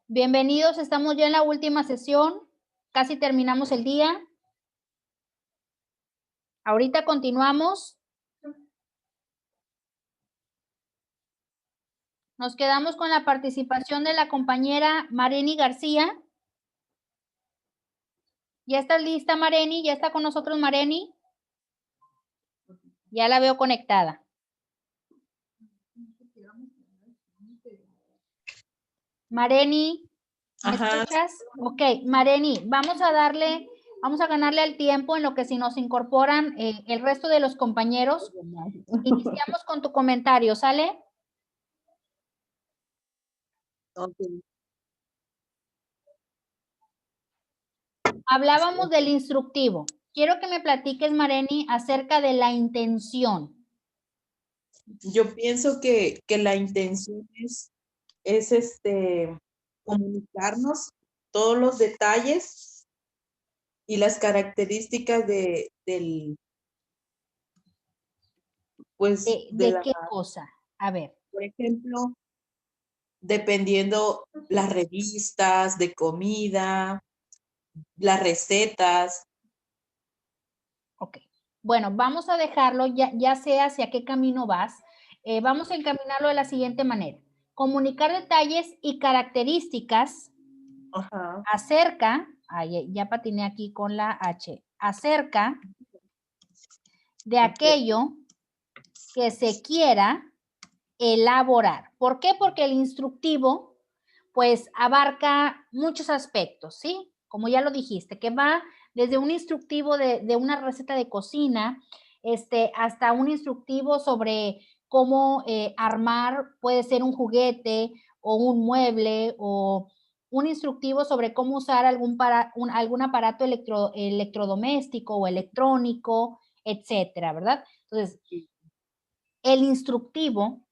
Bienvenidos, estamos ya en la última sesión, casi terminamos el día. Ahorita continuamos. Nos quedamos con la participación de la compañera Mareni García. ¿Ya estás lista, Mareni? ¿Ya está con nosotros Mareni? Ya la veo conectada. Mareni, ¿me escuchas? Ok, Mareni, vamos a ganarle al tiempo en lo que si nos incorporan el resto de los compañeros. Iniciamos con tu comentario, ¿sale? Okay. Hablábamos del instructivo. Quiero que me platiques, Mareni, acerca de la intención. Yo pienso que la intención es comunicarnos todos los detalles y las características ¿De qué cosa? A ver. por ejemplo, dependiendo las revistas de comida, las recetas. Ok. Bueno, vamos a dejarlo, ya sé hacia qué camino vas. Vamos a encaminarlo de la siguiente manera. Comunicar detalles y características acerca, ya patiné aquí con la H, acerca de aquello que se quiera elaborar. ¿Por qué? Porque el instructivo, pues, abarca muchos aspectos, ¿sí? Como ya lo dijiste, que va desde un instructivo de una receta de cocina, hasta un instructivo sobre cómo armar, puede ser un juguete o un mueble, o un instructivo sobre cómo usar algún aparato electrodoméstico o electrónico, etcétera, ¿verdad? Entonces, el instructivo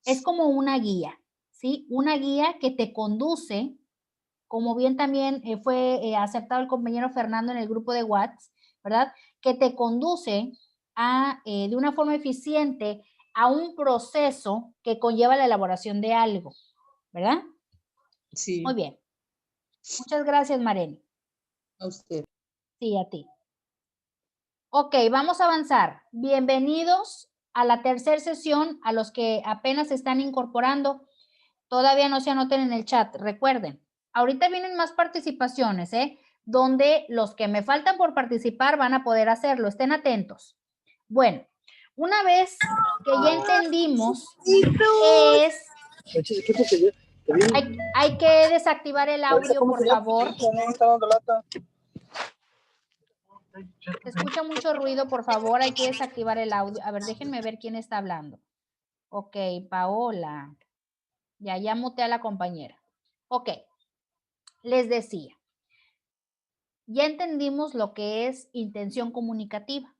es como una guía, ¿sí? Una guía que te conduce, como bien también fue aceptado el compañero Fernando en el grupo de WhatsApp, ¿verdad? Que te conduce de una forma eficiente a un proceso que conlleva la elaboración de algo, ¿verdad? Sí. Muy bien. Muchas gracias, Mareni. A usted. Sí, a ti. Ok, vamos a avanzar. Bienvenidos a la tercera sesión, a los que apenas se están incorporando. Todavía no se anoten en el chat, recuerden. Ahorita vienen más participaciones, donde los que me faltan por participar van a poder hacerlo. Estén atentos. Bueno, una vez que ya entendimos qué es, hay que desactivar el audio, por favor. Se escucha mucho ruido, por favor, hay que desactivar el audio. A ver, déjenme ver quién está hablando. Ok, Paola. Ya muteé a la compañera. Ok, les decía. Ya entendimos lo que es intención comunicativa.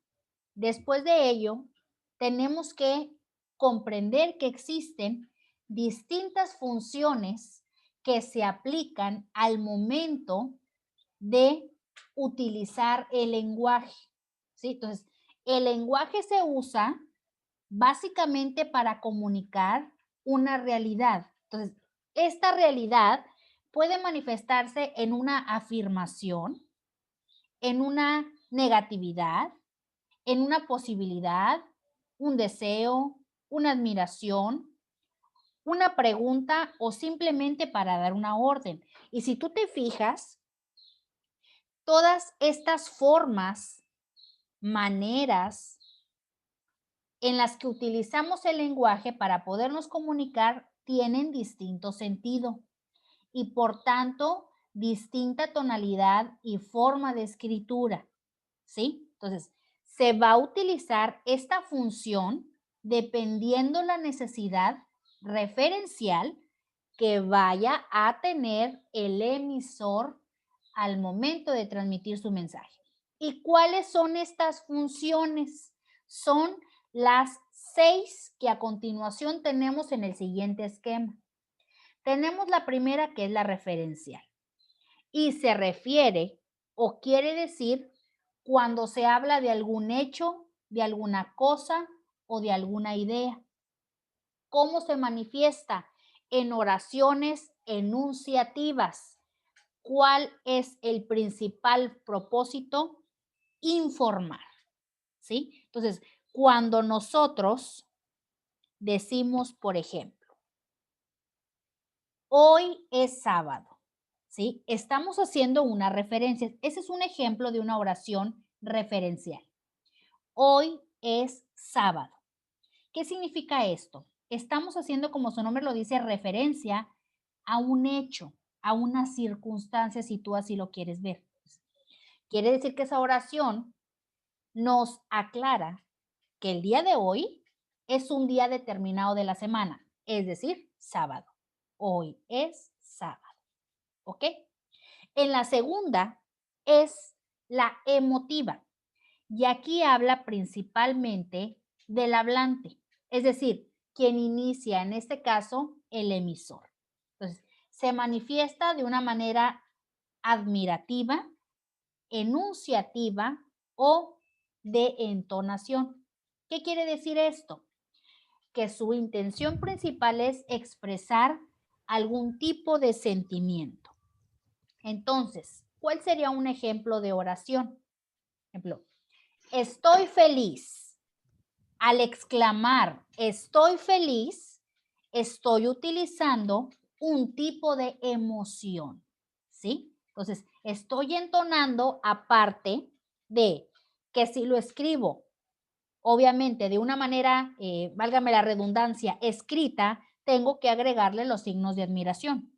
Después de ello, tenemos que comprender que existen distintas funciones que se aplican al momento de utilizar el lenguaje, ¿sí? Entonces, el lenguaje se usa básicamente para comunicar una realidad. Entonces, esta realidad puede manifestarse en una afirmación, en una negatividad, en una posibilidad, un deseo, una admiración, una pregunta o simplemente para dar una orden. Y si tú te fijas, todas estas formas, maneras en las que utilizamos el lenguaje para podernos comunicar tienen distinto sentido y por tanto distinta tonalidad y forma de escritura, ¿sí? Entonces, se va a utilizar esta función dependiendo la necesidad referencial que vaya a tener el emisor al momento de transmitir su mensaje. ¿Y cuáles son estas funciones? Son las 6 que a continuación tenemos en el siguiente esquema. Tenemos la primera, que es la referencial, y se refiere o quiere decir cuando se habla de algún hecho, de alguna cosa o de alguna idea. ¿Cómo se manifiesta? En oraciones enunciativas. ¿Cuál es el principal propósito? Informar, ¿sí? Entonces, cuando nosotros decimos, por ejemplo, hoy es sábado, ¿sí? Estamos haciendo una referencia. Ese es un ejemplo de una oración referencial. Hoy es sábado. ¿Qué significa esto? Estamos haciendo, como su nombre lo dice, referencia a un hecho, a una circunstancia, si tú así lo quieres ver. Quiere decir que esa oración nos aclara que el día de hoy es un día determinado de la semana, es decir, sábado. Hoy es sábado. ¿Ok? En la segunda es la emotiva. Y aquí habla principalmente del hablante, es decir, quien inicia, en este caso, el emisor. Entonces, se manifiesta de una manera admirativa, enunciativa o de entonación. ¿Qué quiere decir esto? Que su intención principal es expresar algún tipo de sentimiento. Entonces, ¿cuál sería un ejemplo de oración? Ejemplo, estoy feliz. Al exclamar estoy feliz, estoy utilizando un tipo de emoción, ¿sí? Entonces, estoy entonando aparte de que si lo escribo, obviamente de una manera, válgame la redundancia, escrita, tengo que agregarle los signos de admiración.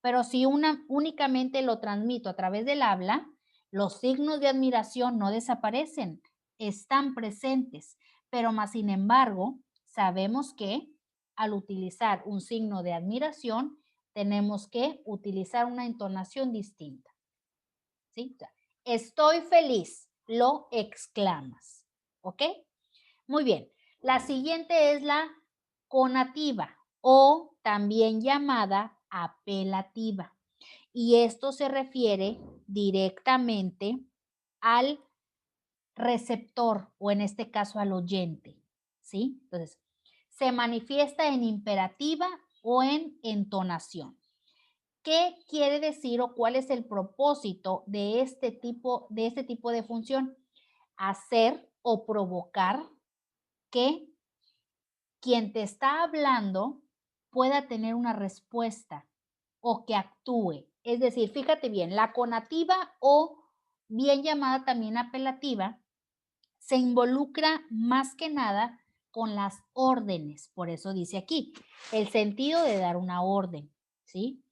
Pero si únicamente lo transmito a través del habla, los signos de admiración no desaparecen, están presentes, pero más sin embargo, sabemos que al utilizar un signo de admiración, tenemos que utilizar una entonación distinta. ¿Sí? O sea, estoy feliz, lo exclamas. ¿Ok? Muy bien. La siguiente es la conativa o también llamada apelativa. Y esto se refiere directamente al receptor o en este caso al oyente, ¿sí? Entonces, se manifiesta en imperativa o en entonación. ¿Qué quiere decir o cuál es el propósito de este tipo de función? Hacer o provocar que quien te está hablando pueda tener una respuesta o que actúe. Es decir, fíjate bien, la conativa o bien llamada también apelativa se involucra más que nada con las órdenes. Por eso dice aquí, el sentido de dar una orden, ¿sí?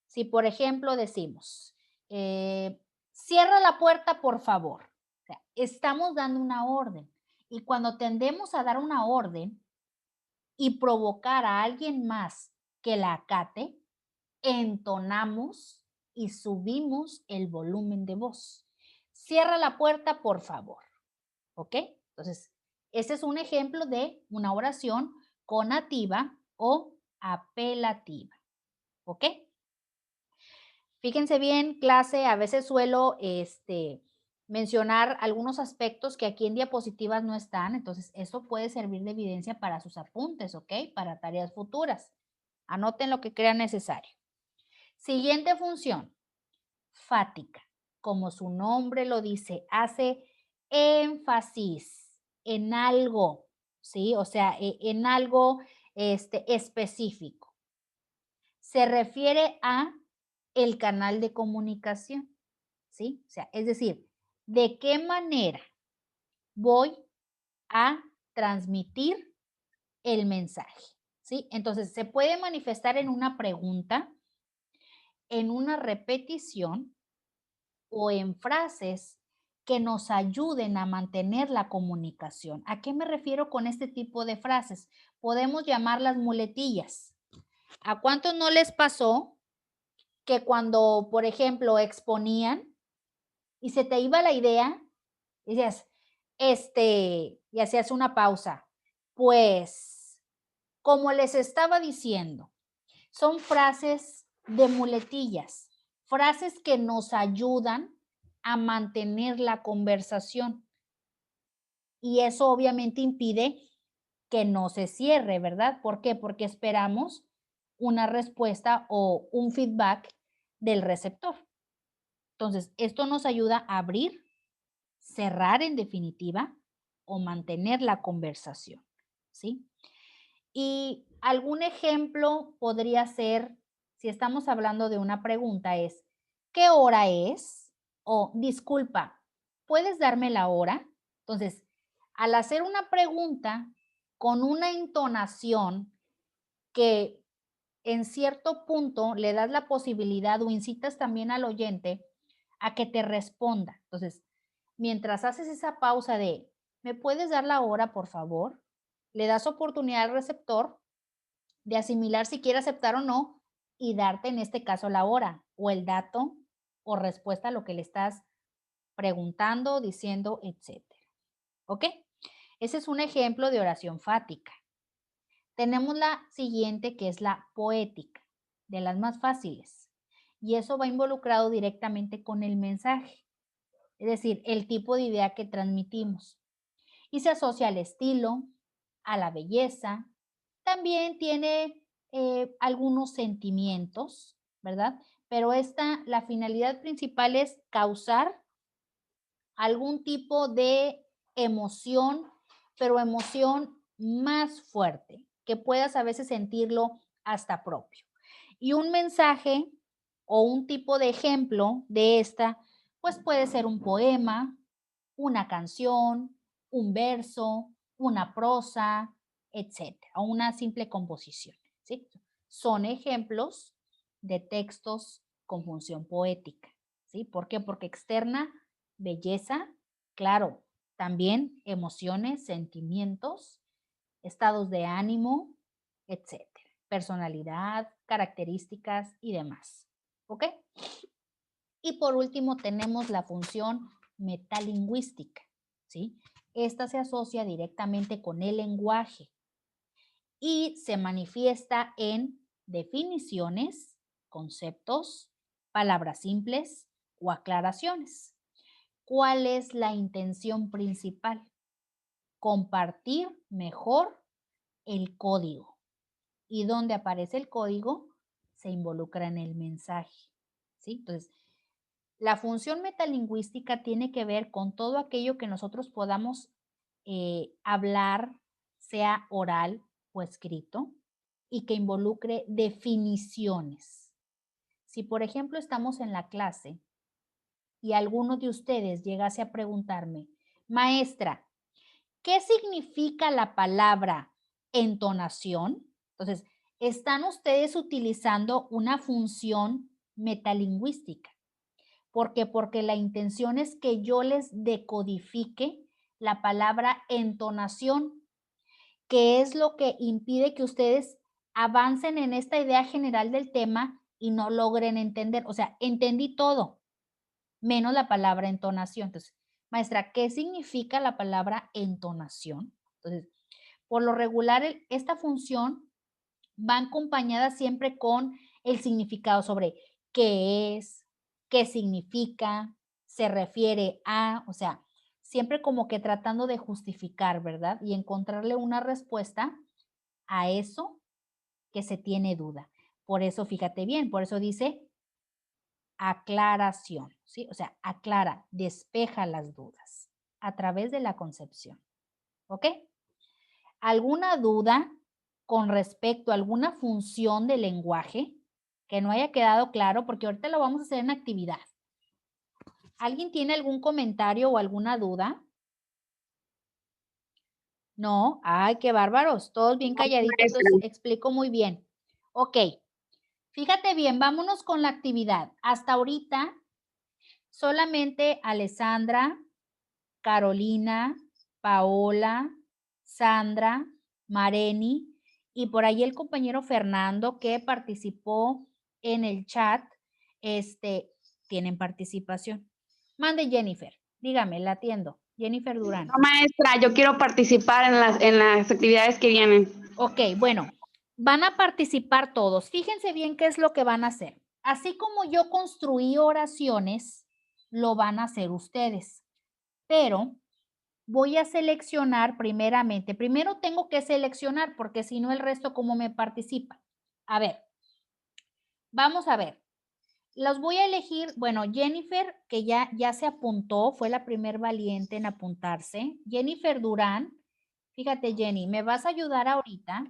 Si por ejemplo decimos, cierra la puerta por favor. O sea, estamos dando una orden. Y cuando tendemos a dar una orden, y provocar a alguien más que la acate, entonamos y subimos el volumen de voz. Cierra la puerta, por favor. ¿Ok? Entonces, este es un ejemplo de una oración conativa o apelativa. ¿Ok? Fíjense bien, clase, a veces suelo mencionar algunos aspectos que aquí en diapositivas no están, entonces eso puede servir de evidencia para sus apuntes, ¿ok? Para tareas futuras. Anoten lo que crean necesario. Siguiente función, fática. Como su nombre lo dice, hace énfasis en algo, ¿sí? O sea, en algo específico. Se refiere a el canal de comunicación, ¿sí? O sea, es decir, ¿de qué manera voy a transmitir el mensaje? ¿Sí? Entonces, se puede manifestar en una pregunta, en una repetición o en frases que nos ayuden a mantener la comunicación. ¿A qué me refiero con este tipo de frases? Podemos llamarlas muletillas. ¿A cuántos no les pasó que cuando, por ejemplo, exponían y se te iba la idea, y decías, y hacías una pausa? Pues, como les estaba diciendo, son frases de muletillas, frases que nos ayudan a mantener la conversación. Y eso obviamente impide que no se cierre, ¿verdad? ¿Por qué? Porque esperamos una respuesta o un feedback del receptor. Entonces, esto nos ayuda a abrir, cerrar en definitiva o mantener la conversación, ¿sí? Y algún ejemplo podría ser, si estamos hablando de una pregunta, es, ¿qué hora es? O, disculpa, ¿puedes darme la hora? Entonces, al hacer una pregunta con una entonación que en cierto punto le das la posibilidad o incitas también al oyente a que te responda. Entonces, mientras haces esa pausa de, ¿me puedes dar la hora, por favor? Le das oportunidad al receptor de asimilar si quiere aceptar o no y darte en este caso la hora o el dato o respuesta a lo que le estás preguntando, diciendo, etcétera. ¿Ok? Ese es un ejemplo de oración fática. Tenemos la siguiente que es la poética, de las más fáciles. Y eso va involucrado directamente con el mensaje, es decir, el tipo de idea que transmitimos. Y se asocia al estilo, a la belleza, también tiene algunos sentimientos, ¿verdad? Pero la finalidad principal es causar algún tipo de emoción, pero emoción más fuerte, que puedas a veces sentirlo hasta propio. Y un mensaje o un tipo de ejemplo de esta, pues puede ser un poema, una canción, un verso, una prosa, etcétera, o una simple composición, ¿sí? Son ejemplos de textos con función poética, ¿sí? ¿Por qué? Porque externa belleza, claro, también emociones, sentimientos, estados de ánimo, etcétera, personalidad, características y demás, ¿ok? Y por último tenemos la función metalingüística, ¿sí? Esta se asocia directamente con el lenguaje y se manifiesta en definiciones, conceptos, palabras simples o aclaraciones. ¿Cuál es la intención principal? Compartir mejor el código. Y donde aparece el código, se involucra en el mensaje, ¿sí? Entonces, la función metalingüística tiene que ver con todo aquello que nosotros podamos hablar, sea oral o escrito, y que involucre definiciones. Si, por ejemplo, estamos en la clase y alguno de ustedes llegase a preguntarme, maestra, ¿qué significa la palabra entonación? Entonces, están ustedes utilizando una función metalingüística. ¿Por qué? Porque la intención es que yo les decodifique la palabra entonación, que es lo que impide que ustedes avancen en esta idea general del tema y no logren entender. O sea, entendí todo, menos la palabra entonación. Entonces, maestra, ¿qué significa la palabra entonación? Entonces, por lo regular, esta función va acompañada siempre con el significado sobre qué es, qué significa, se refiere a, o sea, siempre como que tratando de justificar, ¿verdad? Y encontrarle una respuesta a eso que se tiene duda. Por eso, fíjate bien, por eso dice aclaración, ¿sí? O sea, aclara, despeja las dudas a través de la concepción, ¿ok? ¿Alguna duda con respecto a alguna función del lenguaje que no haya quedado claro? Porque ahorita lo vamos a hacer en actividad. ¿Alguien tiene algún comentario o alguna duda? No, ay, qué bárbaros, todos bien calladitos, entonces explico muy bien. Ok, fíjate bien, vámonos con la actividad. Hasta ahorita, solamente Alessandra, Carolina, Paola, Sandra, Mareni y por ahí el compañero Fernando que participó en el chat, tienen participación. Mande Jennifer, dígame, la atiendo. Jennifer Durán. No, maestra, yo quiero participar en las actividades que vienen. Ok, bueno, van a participar todos. Fíjense bien qué es lo que van a hacer. Así como yo construí oraciones, lo van a hacer ustedes. Pero voy a seleccionar primeramente. Primero tengo que seleccionar porque si no el resto, ¿cómo me participa? A ver, Vamos a ver. Los voy a elegir, bueno, Jennifer, que ya se apuntó, fue la primer valiente en apuntarse. Jennifer Durán, fíjate Jenny, me vas a ayudar ahorita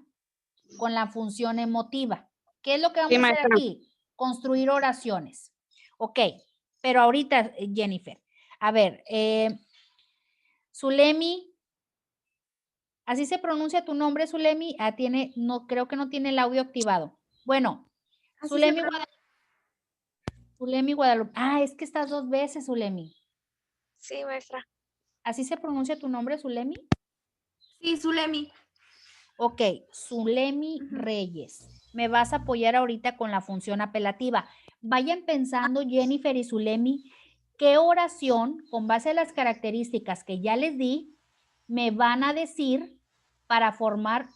con la función emotiva. ¿Qué es lo que vamos Sí, a hacer maestra. aquí? Construir oraciones. Ok, pero ahorita, Jennifer, a ver, Zulemi, ¿así se pronuncia tu nombre, Zulemi? Ah, no, creo que no tiene el audio activado. Bueno, Zulemi Guadalupe. Zulemi Guadalupe. Ah, es que estás 2 veces, Zulemi. Sí, maestra. ¿Así se pronuncia tu nombre, Zulemi? Sí, Zulemi. Ok, Zulemi Reyes. Me vas a apoyar ahorita con la función apelativa. Vayan pensando, Jennifer y Zulemi, qué oración, con base a las características que ya les di, me van a decir para formar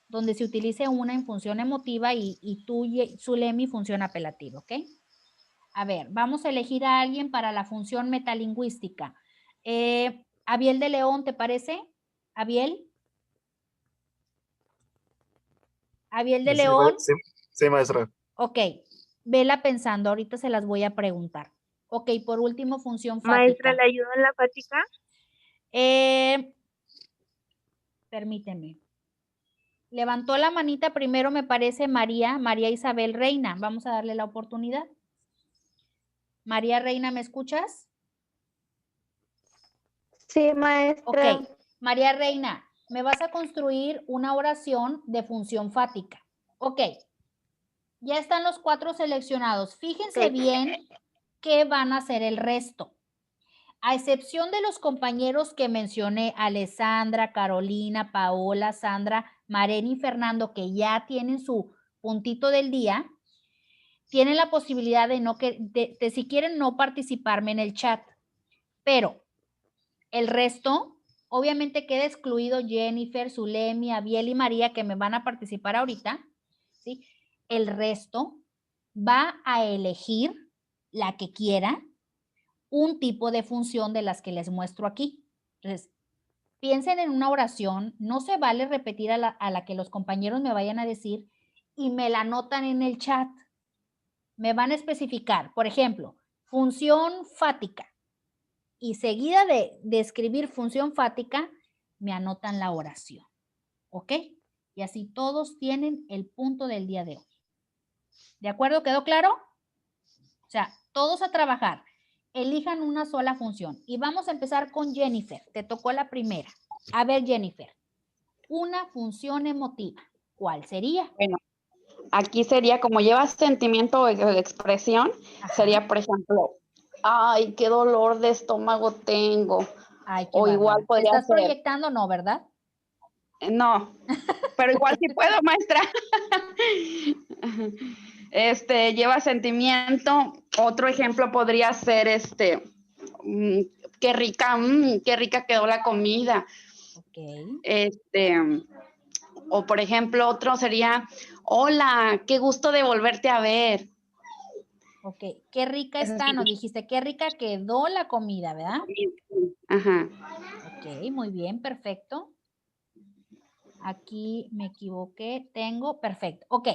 donde se utilice una en función emotiva y tú, Zulemi, función apelativa, ¿ok? A ver, vamos a elegir a alguien para la función metalingüística. Abiel de León, ¿te parece? Abiel. Abiel de León. Sí, maestra. Ok, vela pensando, ahorita se las voy a preguntar. Ok, por último, función fática. Maestra, ¿le ayudo en la fática? Permíteme. Levantó la manita primero, me parece, María Isabel Reina. Vamos a darle la oportunidad. María Reina, ¿me escuchas? Sí, maestra. Ok, María Reina, me vas a construir una oración de función fática. Ok, ya están los 4 seleccionados. Fíjense bien qué van a hacer el resto. A excepción de los compañeros que mencioné, Alessandra, Carolina, Paola, Sandra, Mareni y Fernando, que ya tienen su puntito del día, tienen la posibilidad de si quieren no participarme en el chat. Pero el resto, obviamente queda excluido Jennifer, Zulemi, Abiel y María, que me van a participar ahorita, ¿sí? El resto va a elegir la que quiera, un tipo de función de las que les muestro aquí. Entonces, piensen en una oración, no se vale repetir a la que los compañeros me vayan a decir y me la anotan en el chat. Me van a especificar, por ejemplo, función fática. Y seguida de escribir función fática, me anotan la oración. ¿Ok? Y así todos tienen el punto del día de hoy. ¿De acuerdo? ¿Quedó claro? O sea, todos a trabajar. Elijan una sola función. Y vamos a empezar con Jennifer. Te tocó la primera. A ver, Jennifer. Una función emotiva. ¿Cuál sería? Bueno, aquí sería como lleva sentimiento o expresión, sería, por ejemplo, ay, qué dolor de estómago tengo. Ay, qué O igual bárbara. podría ¿Estás ser, proyectando? No, ¿verdad? no, pero igual sí puedo, maestra. Lleva sentimiento. Otro ejemplo podría ser qué rica quedó la comida. Ok. O por ejemplo, otro sería, hola, qué gusto de volverte a ver. Ok. Qué rica está, nos dijiste, qué rica quedó la comida, ¿verdad? Ajá. Ok, muy bien, perfecto. Aquí me equivoqué, tengo, perfecto. Ok,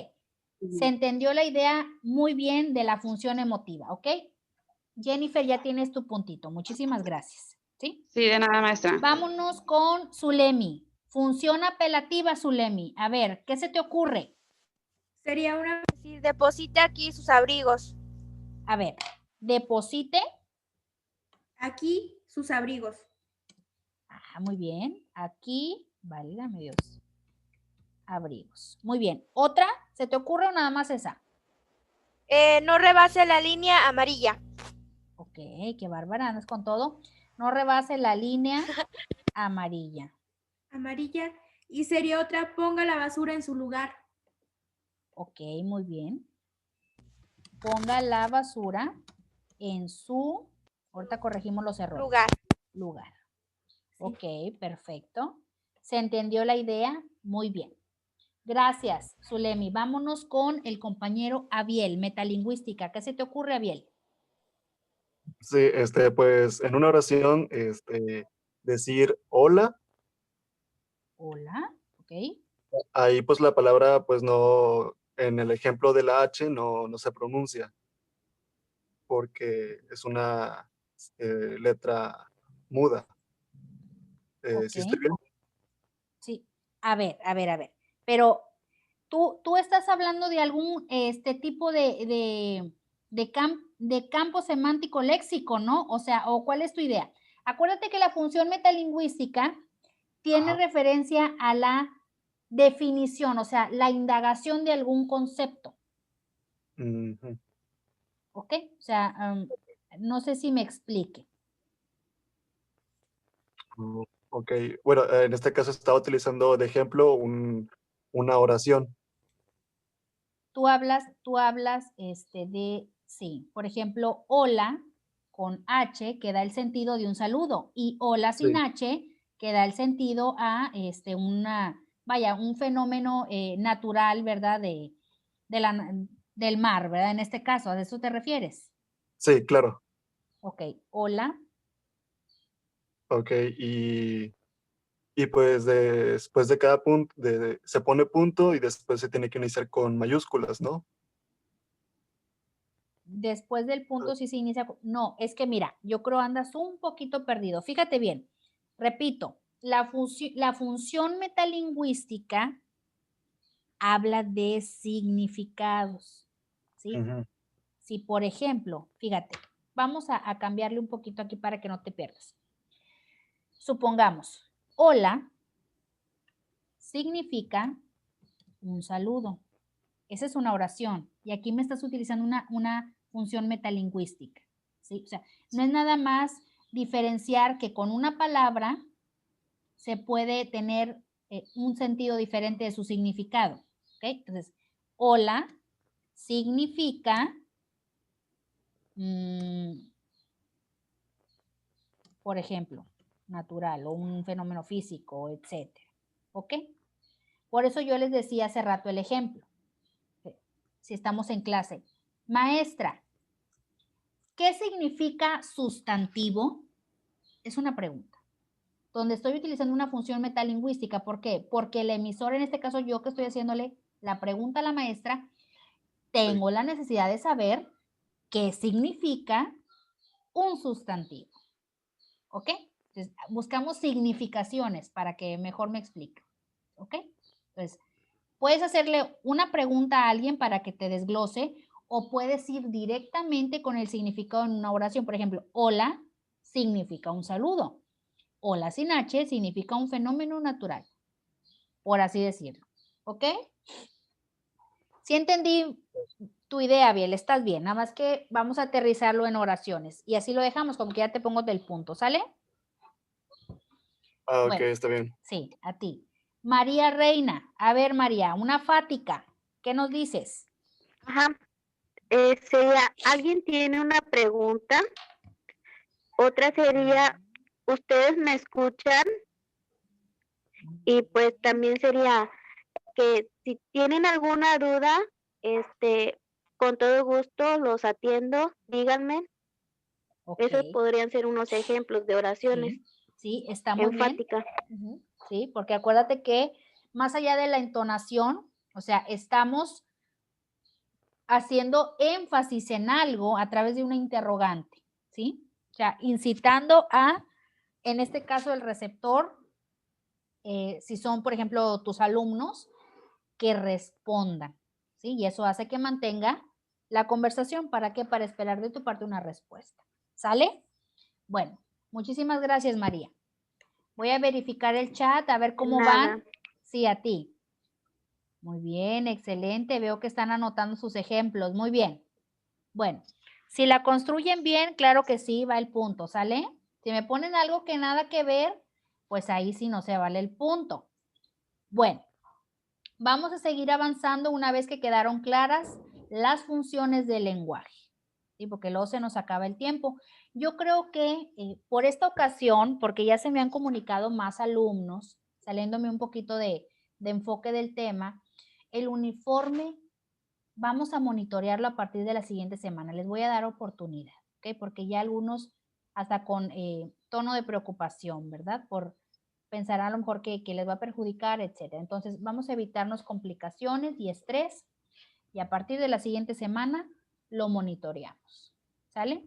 se entendió la idea muy bien de la función emotiva, ¿ok? Jennifer, ya tienes tu puntito. Muchísimas gracias, ¿sí? Sí, de nada, maestra. Vámonos con Zulemi. Función apelativa, Zulemi. A ver, ¿qué se te ocurre? Sería una... Sí, deposite aquí sus abrigos. A ver, deposite. Aquí sus abrigos. Ah, muy bien. Aquí, válgame Dios. Abrigos. Muy bien. ¿Otra? ¿Se te ocurre o nada más esa? No rebase la línea amarilla. Ok, qué bárbara, andas con todo. No rebase la línea amarilla. Amarilla. Y sería otra, ponga la basura en su lugar. Ok, muy bien. Ponga la basura en su, ahorita corregimos los errores. Lugar. Ok, perfecto. ¿Se entendió la idea? Muy bien. Gracias, Zulemi. Vámonos con el compañero Abiel, metalingüística. ¿Qué se te ocurre, Abiel? Sí, pues en una oración, decir hola, Hola, ok. ahí pues la palabra pues no, en el ejemplo de la H no se pronuncia porque es una letra muda. Ok. ¿Sí estoy bien? Sí. A ver. Pero tú estás hablando de algún tipo de campo semántico léxico, ¿no? O sea, ¿o cuál es tu idea? Acuérdate que la función metalingüística tiene Ajá. referencia a la definición, o sea, la indagación de algún concepto, Ujú. ¿ok? O sea, no sé si me explique. Ok, bueno, en este caso estaba utilizando de ejemplo una oración. Tú hablas, sí, por ejemplo, hola con H que da el sentido de un saludo y hola sin Sí, H que da el sentido a un fenómeno natural, ¿verdad? De la, del mar, ¿verdad? En este caso, ¿a eso te refieres? sí, claro. Ok, hola, Ok, y pues después de cada punto, se pone punto y después se tiene que iniciar con mayúsculas, ¿no? después del punto sí se inicia. No, es que mira, yo creo andas un poquito perdido. Fíjate bien, repito, la función metalingüística habla de significados, ¿sí? Ujú. Si, por ejemplo, fíjate, vamos a cambiarle un poquito aquí para que no te pierdas. Supongamos, hola significa un saludo. Esa es una oración y aquí me estás utilizando una función metalingüística, ¿sí? O sea, no es nada más diferenciar que con una palabra se puede tener un sentido diferente de su significado, ¿ok? Entonces, hola significa, por ejemplo, natural o un fenómeno físico, etcétera, ¿ok? Por eso yo les decía hace rato el ejemplo, si estamos en clase. Maestra, ¿qué significa sustantivo? Es una pregunta. Donde estoy utilizando una función metalingüística. ¿Por qué? Porque el emisor, en este caso yo que estoy haciéndole la pregunta a la maestra, Sí. tengo la necesidad de saber qué significa un sustantivo. ¿Ok? Entonces, buscamos significaciones para que mejor me explique. ¿Ok? Entonces, puedes hacerle una pregunta a alguien para que te desglose o puedes ir directamente con el significado en una oración. Por ejemplo, hola significa un saludo. Hola sin H significa un fenómeno natural, por así decirlo. ¿Ok? Sí entendí tu idea, Biel, estás bien. Nada más que vamos a aterrizarlo en oraciones y así lo dejamos, como que ya te pongo del punto, ¿sale? Ah, ok, Bueno, está bien. sí, a ti. María Reina, a ver María, una fática, ¿qué nos dices? Ajá. Sería, ¿alguien tiene una pregunta? Otra sería, ¿ustedes me escuchan? Y pues también sería que si tienen alguna duda, con todo gusto los atiendo, díganme. Ok, Esos podrían ser unos ejemplos de oraciones sí, sí, está muy bien. enfáticas. Ujú, sí, porque acuérdate que más allá de la entonación, o sea, estamos haciendo énfasis en algo a través de una interrogante, ¿sí? O sea, incitando a, en este caso, el receptor, si son, por ejemplo, tus alumnos, que respondan, ¿sí? Y eso hace que mantenga la conversación. ¿Para qué? Para esperar de tu parte una respuesta. ¿Sale? Bueno, muchísimas gracias, María. Voy a verificar el chat, a ver cómo van. Nada. Sí, a ti. Muy bien, excelente. Veo que están anotando sus ejemplos. Muy bien. Bueno, si la construyen bien, claro que sí, va el punto, ¿sale? Si me ponen algo que nada que ver, pues ahí sí no se vale el punto. Bueno, vamos a seguir avanzando una vez que quedaron claras las funciones del lenguaje, ¿sí? Porque luego se nos acaba el tiempo. Yo creo que por esta ocasión, porque ya se me han comunicado más alumnos, saliéndome un poquito de enfoque del tema, el uniforme vamos a monitorearlo a partir de la siguiente semana. Les voy a dar oportunidad, ¿ok? Porque ya algunos hasta con tono de preocupación, ¿verdad? Por pensar a lo mejor que les va a perjudicar, etcétera. Entonces, vamos a evitarnos complicaciones y estrés. Y a partir de la siguiente semana lo monitoreamos. ¿Sale?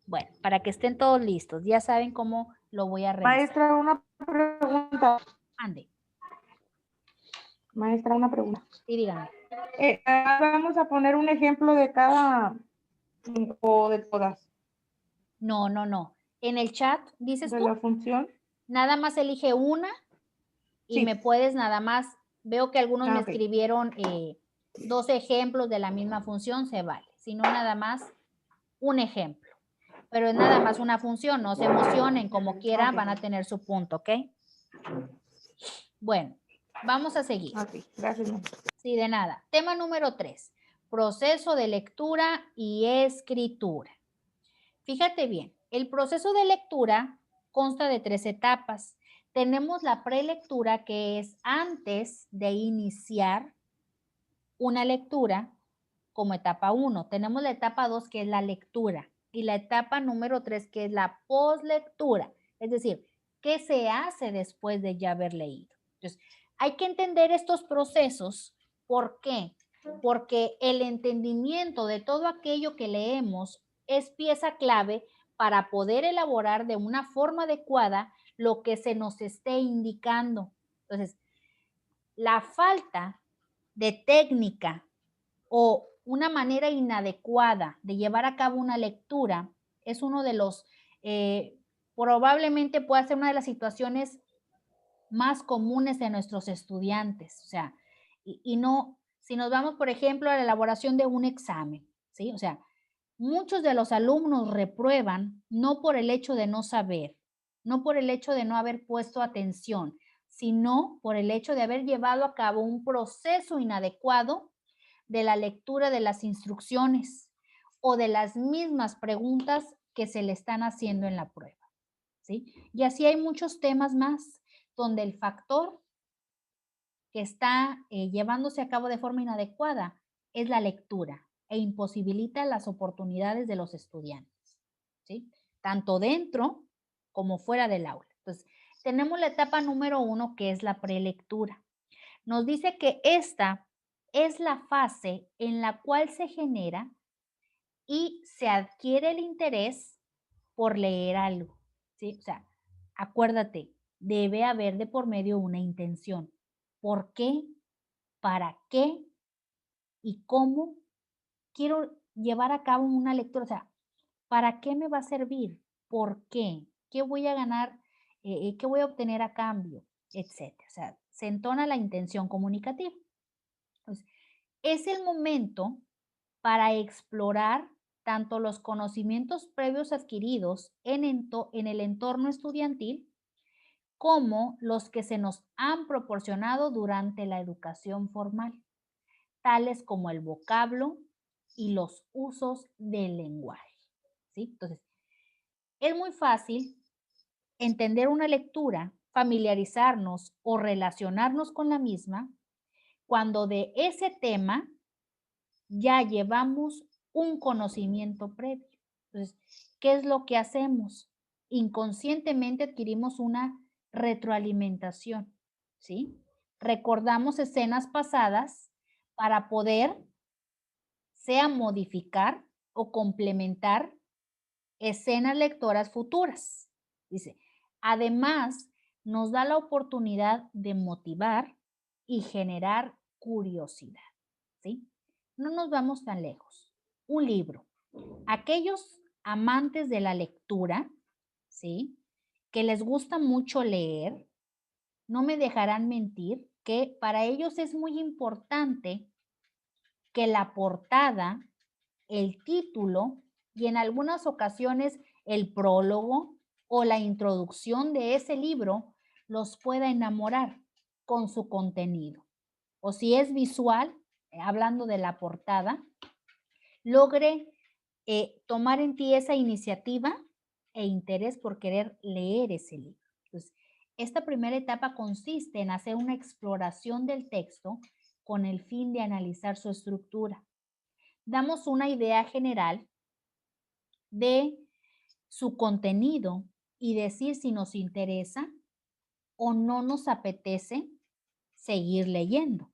Bueno, para que estén todos listos. Ya saben cómo lo voy a revisar. Maestra, una pregunta. Ande. Maestra, una pregunta. Sí, dígame. Vamos a poner un ejemplo de cada o de todas. No, no, no. En el chat, dices De tú, la función. nada más elige una y Sí. me puedes nada más, veo que algunos me Ok. escribieron 2 ejemplos de la misma función, se vale. Si no, nada más un ejemplo. Pero es nada más una función, no se emocionen, como quieran, Ok. van a tener su punto, ¿ok? Bueno, vamos a seguir. Ok, gracias, maestra. Sí, de nada. Tema número 3. Proceso de lectura y escritura. Fíjate bien, el proceso de lectura consta de 3 etapas. Tenemos la prelectura, que es antes de iniciar una lectura como etapa 1. Tenemos la etapa 2, que es la lectura, y la etapa número 3, que es la poslectura. Es decir, ¿qué se hace después de ya haber leído? Entonces, hay que entender estos procesos. ¿Por qué? Porque el entendimiento de todo aquello que leemos es pieza clave para poder elaborar de una forma adecuada lo que se nos esté indicando. Entonces, la falta de técnica o una manera inadecuada de llevar a cabo una lectura es uno de los, probablemente pueda ser una de las situaciones más comunes de nuestros estudiantes. O sea, y no, si nos vamos, por ejemplo, a la elaboración de un examen, ¿sí? O sea, muchos de los alumnos reprueban no por el hecho de no saber, no por el hecho de no haber puesto atención, sino por el hecho de haber llevado a cabo un proceso inadecuado de la lectura de las instrucciones o de las mismas preguntas que se le están haciendo en la prueba, ¿sí? Y así hay muchos temas más donde el factor que está llevándose a cabo de forma inadecuada es la lectura e imposibilita las oportunidades de los estudiantes, ¿sí? Tanto dentro como fuera del aula. Entonces, tenemos la etapa número 1, que es la prelectura. Nos dice que esta es la fase en la cual se genera y se adquiere el interés por leer algo, ¿sí? O sea, acuérdate, debe haber de por medio una intención. ¿Por qué? ¿Para qué? ¿Y cómo quiero llevar a cabo una lectura? O sea, ¿para qué me va a servir? ¿Por qué? ¿Qué voy a ganar? ¿Qué voy a obtener a cambio? Etcétera. O sea, se entona la intención comunicativa. Entonces, es el momento para explorar tanto los conocimientos previos adquiridos en el entorno estudiantil como los que se nos han proporcionado durante la educación formal, tales como el vocablo y los usos del lenguaje, ¿sí? Entonces, es muy fácil entender una lectura, familiarizarnos o relacionarnos con la misma cuando de ese tema ya llevamos un conocimiento previo. Entonces, ¿qué es lo que hacemos? Inconscientemente adquirimos una retroalimentación, ¿sí? Recordamos escenas pasadas para poder, sea modificar o complementar escenas lectoras futuras. Dice, además, nos da la oportunidad de motivar y generar curiosidad, ¿sí? No nos vamos tan lejos. Un libro. Aquellos amantes de la lectura, ¿sí? Que les gusta mucho leer, no me dejarán mentir que para ellos es muy importante que la portada, el título y en algunas ocasiones el prólogo o la introducción de ese libro los pueda enamorar con su contenido. O si es visual, hablando de la portada, logre tomar en ti esa iniciativa e interés por querer leer ese libro. Entonces, esta primera etapa consiste en hacer una exploración del texto con el fin de analizar su estructura. Damos una idea general de su contenido y decir si nos interesa o no nos apetece seguir leyendo.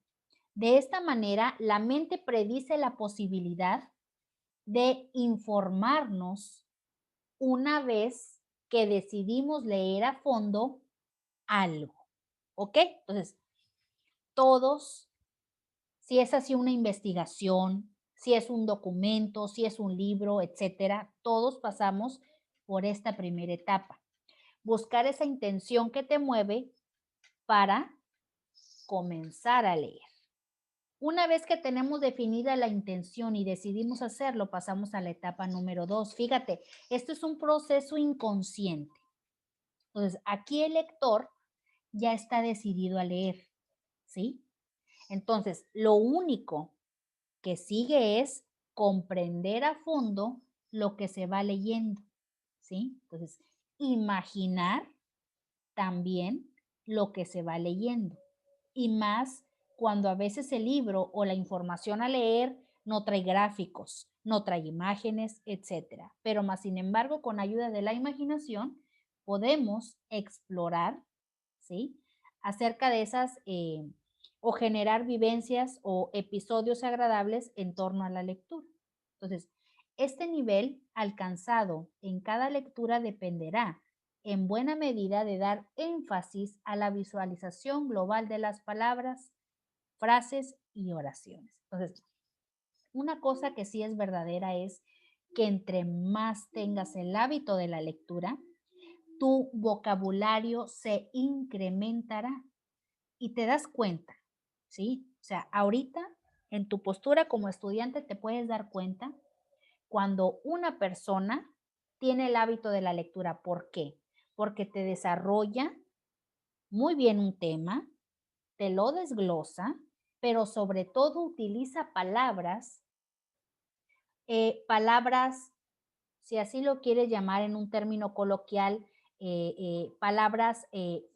De esta manera, la mente predice la posibilidad de informarnos una vez que decidimos leer a fondo algo. ¿Ok? Entonces, todos, si es así una investigación, si es un documento, si es un libro, etcétera, todos pasamos por esta primera etapa. Buscar esa intención que te mueve para comenzar a leer. Una vez que tenemos definida la intención y decidimos hacerlo, pasamos a la etapa número 2. Fíjate, esto es un proceso inconsciente. Entonces, aquí el lector ya está decidido a leer, ¿sí? Entonces, lo único que sigue es comprender a fondo lo que se va leyendo, ¿sí? Entonces, imaginar también lo que se va leyendo. Y más cuando a veces el libro o la información a leer no trae gráficos, no trae imágenes, etcétera. Pero más sin embargo, con ayuda de la imaginación, podemos explorar, ¿sí? Acerca de esas o generar vivencias o episodios agradables en torno a la lectura. Entonces, este nivel alcanzado en cada lectura dependerá en buena medida de dar énfasis a la visualización global de las palabras, frases y oraciones. Entonces, una cosa que sí es verdadera es que entre más tengas el hábito de la lectura, tu vocabulario se incrementará y te das cuenta, ¿sí? O sea, ahorita en tu postura como estudiante te puedes dar cuenta cuando una persona tiene el hábito de la lectura. ¿Por qué? Porque te desarrolla muy bien un tema, te lo desglosa, pero sobre todo utiliza palabras, si así lo quieres llamar en un término coloquial, palabras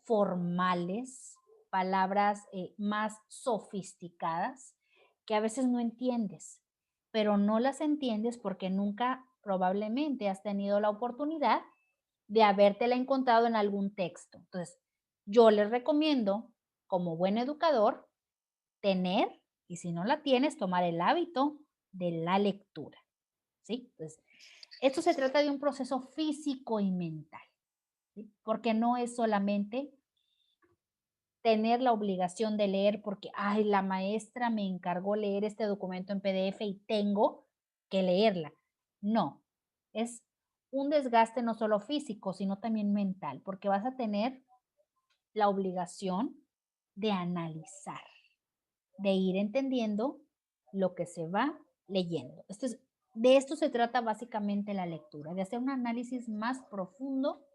formales, palabras más sofisticadas que a veces no entiendes, pero no las entiendes porque nunca probablemente has tenido la oportunidad de habértela encontrado en algún texto. Entonces, yo les recomiendo, como buen educador, tener, y si no la tienes, tomar el hábito de la lectura, ¿sí? Entonces, esto se trata de un proceso físico y mental, ¿sí? Porque no es solamente tener la obligación de leer porque, ay, la maestra me encargó leer este documento en PDF y tengo que leerla. No, es un desgaste no solo físico, sino también mental, porque vas a tener la obligación de analizar, de ir entendiendo lo que se va leyendo. De esto se trata básicamente la lectura, de hacer un análisis más profundo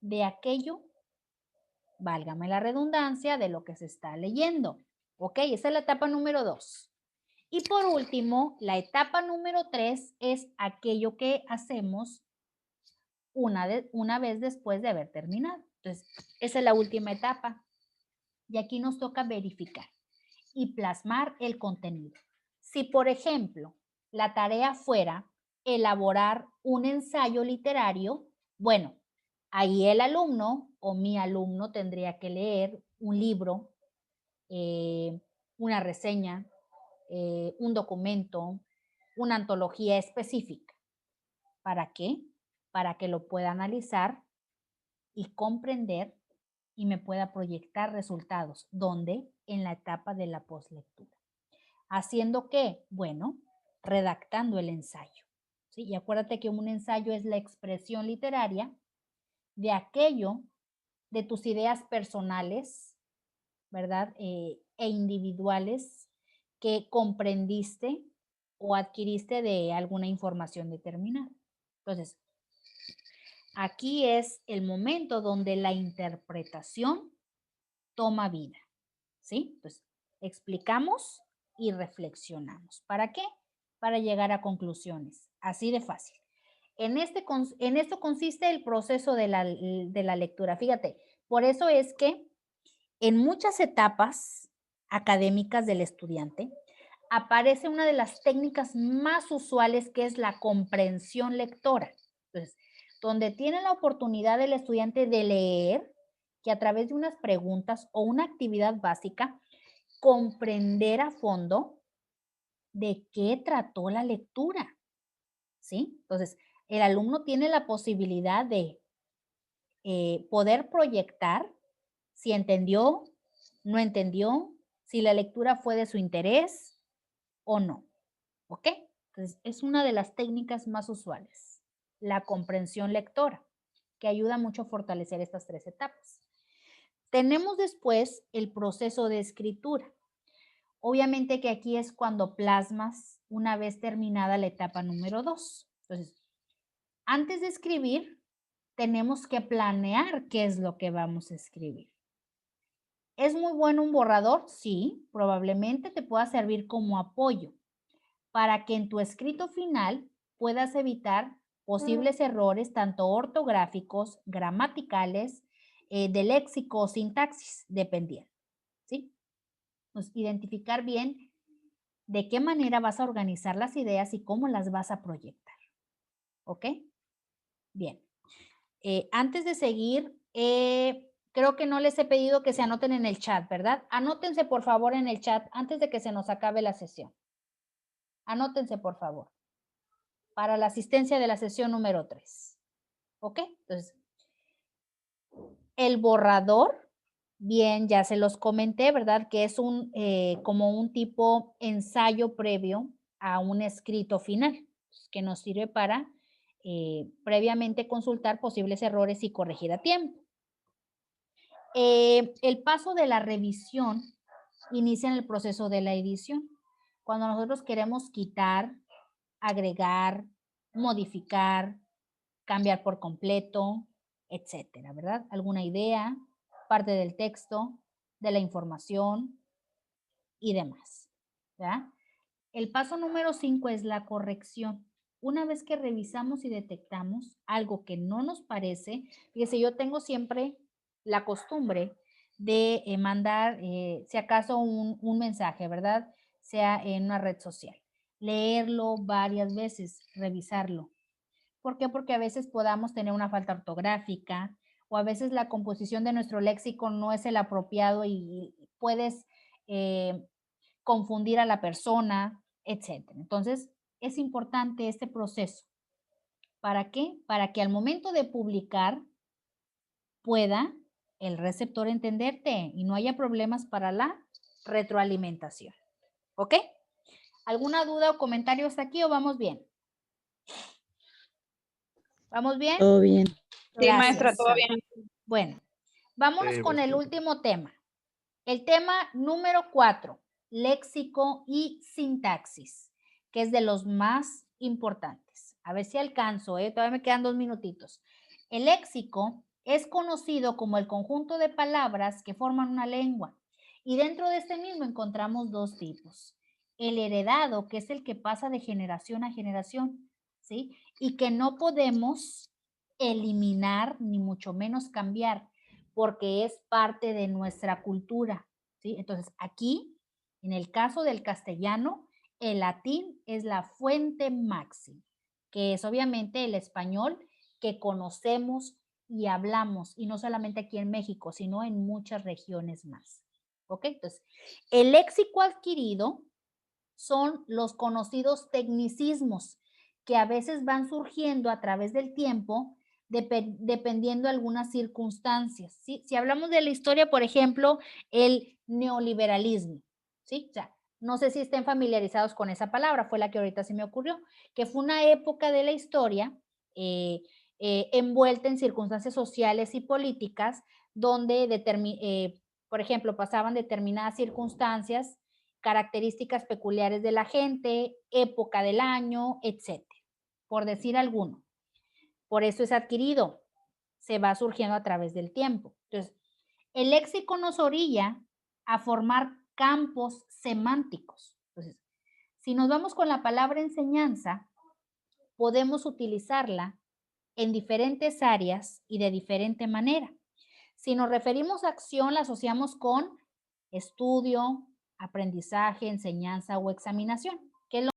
de aquello, válgame la redundancia, de lo que se está leyendo. ¿Ok? Esa es la etapa número 2. Y por último, la etapa número 3 es aquello que hacemos una vez después de haber terminado. Entonces, esa es la última etapa. Y aquí nos toca verificar y plasmar el contenido. Si, por ejemplo, la tarea fuera elaborar un ensayo literario, bueno, ahí el alumno o mi alumno tendría que leer un libro, una reseña, un documento, una antología específica. ¿Para qué? Para que lo pueda analizar y comprender y me pueda proyectar resultados. ¿Dónde? En la etapa de la postlectura. ¿Haciendo qué? Bueno, redactando el ensayo. ¿Sí? Y acuérdate que un ensayo es la expresión literaria de aquello, de tus ideas personales, ¿verdad? E individuales que comprendiste o adquiriste de alguna información determinada. Entonces, aquí es el momento donde la interpretación toma vida, ¿sí? Entonces, explicamos y reflexionamos. ¿Para qué? Para llegar a conclusiones. Así de fácil. En esto consiste el proceso de la lectura. Fíjate, por eso es que en muchas etapas académicas del estudiante aparece una de las técnicas más usuales que es la comprensión lectora. Entonces, donde tiene la oportunidad el estudiante de leer, que a través de unas preguntas o una actividad básica comprender a fondo de qué trató la lectura, ¿sí? Entonces, el alumno tiene la posibilidad de poder proyectar si entendió, no entendió, si la lectura fue de su interés o no, ¿ok? Entonces, es una de las técnicas más usuales, la comprensión lectora, que ayuda mucho a fortalecer estas 3 etapas. Tenemos después el proceso de escritura. Obviamente que aquí es cuando plasmas una vez terminada la etapa número 2. Entonces, antes de escribir, tenemos que planear qué es lo que vamos a escribir. ¿Es muy bueno un borrador? Sí, probablemente te pueda servir como apoyo para que en tu escrito final puedas evitar posibles errores tanto ortográficos, gramaticales, de léxico o sintaxis, dependiendo, ¿sí? Pues identificar bien de qué manera vas a organizar las ideas y cómo las vas a proyectar, ¿ok? Bien. Antes de seguir, creo que no les he pedido que se anoten en el chat, ¿verdad? Anótense por favor en el chat antes de que se nos acabe la sesión. Anótense por favor para la asistencia de la sesión número 3. ¿Ok? Entonces, el borrador, bien, ya se los comenté, ¿verdad? Que es como un tipo ensayo previo a un escrito final, que nos sirve para previamente consultar posibles errores y corregir a tiempo. El paso de la revisión inicia en el proceso de la edición. Cuando nosotros queremos quitar, agregar, modificar, cambiar por completo, etcétera, ¿verdad? Alguna idea, parte del texto, de la información y demás, ¿verdad? El paso número 5 es la corrección. Una vez que revisamos y detectamos algo que no nos parece, fíjese, yo tengo siempre la costumbre de mandar, si acaso, un mensaje, ¿verdad? Sea en una red social. Leerlo varias veces, revisarlo. ¿Por qué? Porque a veces podamos tener una falta ortográfica o a veces la composición de nuestro léxico no es el apropiado y puedes confundir a la persona, etcétera. Entonces, es importante este proceso. ¿Para qué? Para que al momento de publicar pueda el receptor entenderte y no haya problemas para la retroalimentación. ¿Ok? ¿Alguna duda o comentario hasta aquí o vamos bien? ¿Vamos bien? Todo bien. Sí, maestra, Gracias. todo bien. Bueno, vámonos Sí, con el maestra. último tema. El tema número 4, léxico y sintaxis, que es de los más importantes. A ver si alcanzo, todavía me quedan 2 minutitos. El léxico es conocido como el conjunto de palabras que forman una lengua. Y dentro de este mismo encontramos 2 tipos. El heredado, que es el que pasa de generación a generación, ¿sí? Y que no podemos eliminar ni mucho menos cambiar, porque es parte de nuestra cultura, ¿sí? Entonces, aquí, en el caso del castellano, el latín es la fuente máxima, que es obviamente el español que conocemos y hablamos, y no solamente aquí en México, sino en muchas regiones más. ¿Ok? Entonces, el léxico adquirido son los conocidos tecnicismos que a veces van surgiendo a través del tiempo dependiendo de algunas circunstancias, ¿sí? Si hablamos de la historia, por ejemplo, el neoliberalismo, ¿sí? O sea, no sé si estén familiarizados con esa palabra, fue la que ahorita se me ocurrió, que fue una época de la historia envuelta en circunstancias sociales y políticas donde, por ejemplo, pasaban determinadas circunstancias, características peculiares de la gente, época del año, etcétera, por decir alguno. Por eso es adquirido, se va surgiendo a través del tiempo. Entonces, el léxico nos orilla a formar campos semánticos. Entonces, si nos vamos con la palabra enseñanza, podemos utilizarla en diferentes áreas y de diferente manera. Si nos referimos a acción, la asociamos con estudio, aprendizaje, enseñanza o examinación.